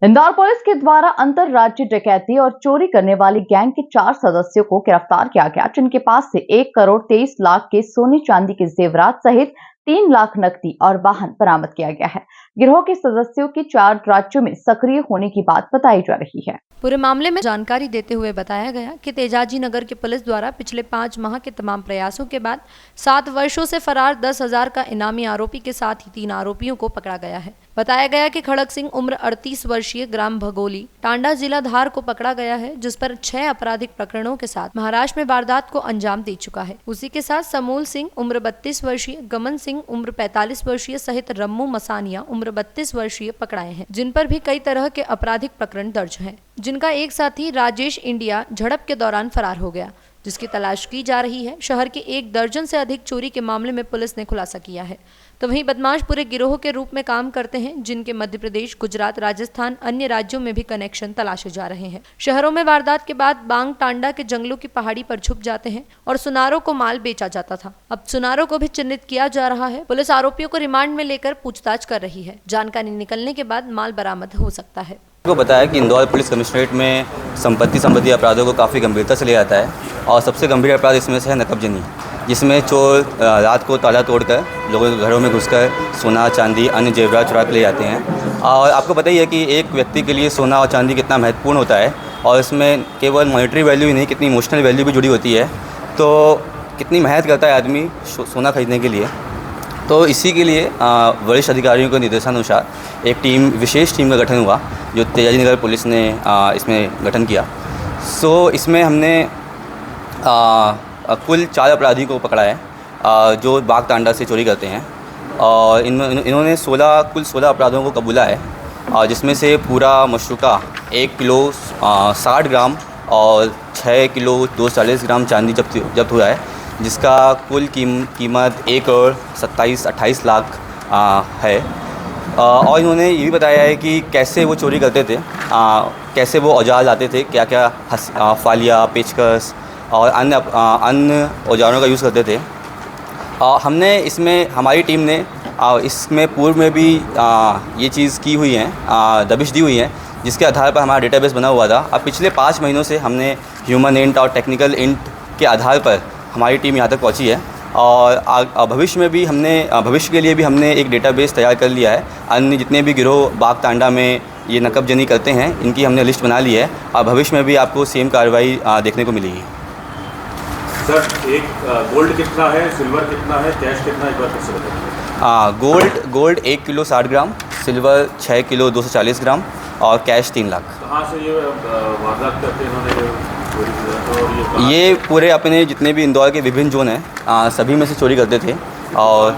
Indore police के द्वारा अंतरराज्यीय डकैती और चोरी करने वाली गैंग के 4 सदस्यों को गिरफ्तार किया गया, जिनके पास से 1 करोड़ 23 लाख के सोने चांदी के जेवरात सहित 3 लाख नकदी और वाहन बरामद किया गया है। गिरोह के सदस्यों की 4 राज्यों में सक्रिय होने की बात बताई जा रही है। पूरे मामले में जानकारी देते हुए बताया गया कि तेजाजी नगर की पुलिस द्वारा पिछले 5 माह के तमाम प्रयासों के बाद 7 वर्षों से फरार 10,000 का इनामी आरोपी के साथ ही 3 आरोपियों को पकड़ा गया है। बताया गया कि खड़क सिंह उम्र 38 वर्षीय ग्राम भगोली टांडा जिला धार को पकड़ा गया है, जिस पर 6 आपराधिक प्रकरणों के साथ महाराष्ट्र में वारदात को अंजाम दे चुका है। उसी के साथ समूल सिंह उम्र 32 वर्षीय, गमन सिंह उम्र 45 वर्षीय सहित रम्मू मसानिया उम्र 32 वर्षीय पकड़ाए हैं, जिन पर भी कई तरह के आपराधिक प्रकरण दर्ज हैं, जिनका एक साथी राजेश इंडिया झड़प के दौरान फरार हो गया, जिसकी तलाश की जा रही है। शहर के 1 दर्जन से अधिक चोरी के मामले में पुलिस ने खुलासा किया है। तो वहीं बदमाश पूरे गिरोह के रूप में काम करते हैं, जिनके मध्य प्रदेश, गुजरात, राजस्थान, अन्य राज्यों में भी कनेक्शन तलाशे जा रहे हैं। शहरों में वारदात के बाद बांग टांडा के जंगलों की पहाड़ी पर छुप जाते हैं और सुनारों को माल बेचा जाता था। अब सुनारों को भी चिन्हित किया जा रहा है। पुलिस आरोपियों को रिमांड में लेकर पूछताछ कर रही है। जानकारी निकलने के बाद माल बरामद हो सकता है। को बताया कि इंदौर पुलिस कमिश्नरेट में संपत्ति अपराधों को काफ़ी गंभीरता से लिया जाता है और सबसे गंभीर अपराध इसमें से है नकबजनी, जिसमें चोर रात को ताला तोड़कर लोगों के घरों में घुसकर सोना, चांदी, अन्य जेवरात चुरा के ले जाते हैं। और आपको पता ही है कि एक व्यक्ति के लिए सोना और चांदी कितना महत्वपूर्ण होता है और इसमें केवल मॉनेटरी वैल्यू ही नहीं, कितनी इमोशनल वैल्यू भी जुड़ी होती है। तो कितनी मेहनत करता है आदमी सोना खरीदने के लिए। तो इसी के लिए वरिष्ठ अधिकारियों के निर्देशानुसार एक विशेष टीम का गठन हुआ, जो तेजाजी नगर पुलिस ने इसमें गठन किया। इसमें हमने कुल 4 अपराधी को पकड़ा है जो बाग टांडा से चोरी करते हैं और इन्होंने कुल 16 अपराधों को कबूला है, और जिसमें से पूरा मशरूका 1 किलो 60 ग्राम और 6 किलो 240 ग्राम चांदी जब्त हुआ है, जिसका कुल कीमत 1 करोड़ 27-28 लाख है। और इन्होंने ये भी बताया है कि कैसे वो चोरी करते थे, कैसे वो औजार लाते थे, क्या क्या फालिया, पेचकस और अन्य औजारों का यूज़ करते थे। हमने इसमें हमारी टीम ने इसमें पूर्व में भी ये चीज़ की हुई है, दबिश दी हुई है, जिसके आधार पर हमारा डेटाबेस बना हुआ था। अब पिछले 5 महीनों से हमने ह्यूमन इंट और टेक्निकल इंट के आधार पर हमारी टीम यहाँ तक पहुँची है और भविष्य के लिए भी हमने एक डेटाबेस तैयार कर लिया है। अन्य जितने भी गिरोह बाग टांडा में ये नकबजनी करते हैं, इनकी हमने लिस्ट बना ली है और भविष्य में भी आपको सेम कार्रवाई देखने को मिलेगी। सर, गोल्ड कितना है, सिल्वर कितना है, कैश कितना है, एक बार फिर से बताइए। गोल्ड 1 किलो 60 ग्राम, सिल्वर 6 किलो 240 ग्राम और कैश 3 लाख। कहाँ से ये वारदात करते हैं ये पूरे अपने जितने भी इंदौर के विभिन्न जोन हैं सभी में से चोरी करते थे। और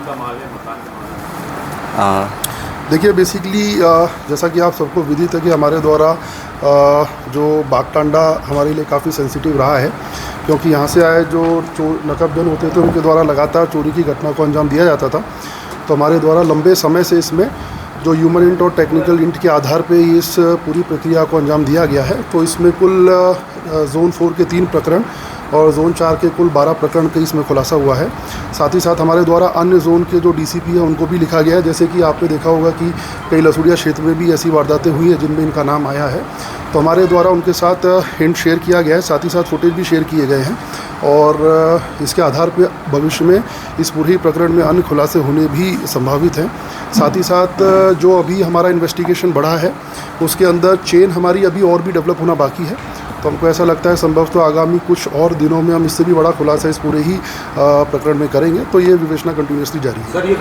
देखिए, बेसिकली जैसा कि आप सबको विदित है कि हमारे द्वारा जो बागटांडा हमारे लिए काफ़ी सेंसिटिव रहा है, क्योंकि यहाँ से आए जो नकबजन होते थे उनके द्वारा लगातार चोरी की घटना को अंजाम दिया जाता था। तो हमारे द्वारा लंबे समय से इसमें जो ह्यूमन इंट और टेक्निकल इंट के आधार पे इस पूरी प्रक्रिया को अंजाम दिया गया है। तो इसमें कुल जोन 4 के 3 प्रकरण और जोन 4 के कुल 12 प्रकरण का इसमें खुलासा हुआ है। साथ ही साथ हमारे द्वारा अन्य जोन के जो डीसीपी हैं उनको भी लिखा गया है। जैसे कि आपने देखा होगा कि कई लसूड़िया क्षेत्र में भी ऐसी वारदातें हुई हैं जिनमें इनका नाम आया है। तो हमारे द्वारा उनके साथ हिंट शेयर किया गया है, साथ ही साथ फुटेज भी शेयर किए गए हैं और इसके आधार पर भविष्य में इस पूरे प्रकरण में अन्य खुलासे होने भी संभावित हैं। साथ ही साथ जो अभी हमारा इन्वेस्टिगेशन बढ़ा है उसके अंदर चेन हमारी अभी और भी डेवलप होना बाकी है। तो हमको ऐसा लगता है संभवतः आगामी कुछ और दिनों में हम इससे भी बड़ा खुलासा इस पूरे ही प्रकरण में करेंगे। तो ये विवेचना कंटिन्यूसली जारी है।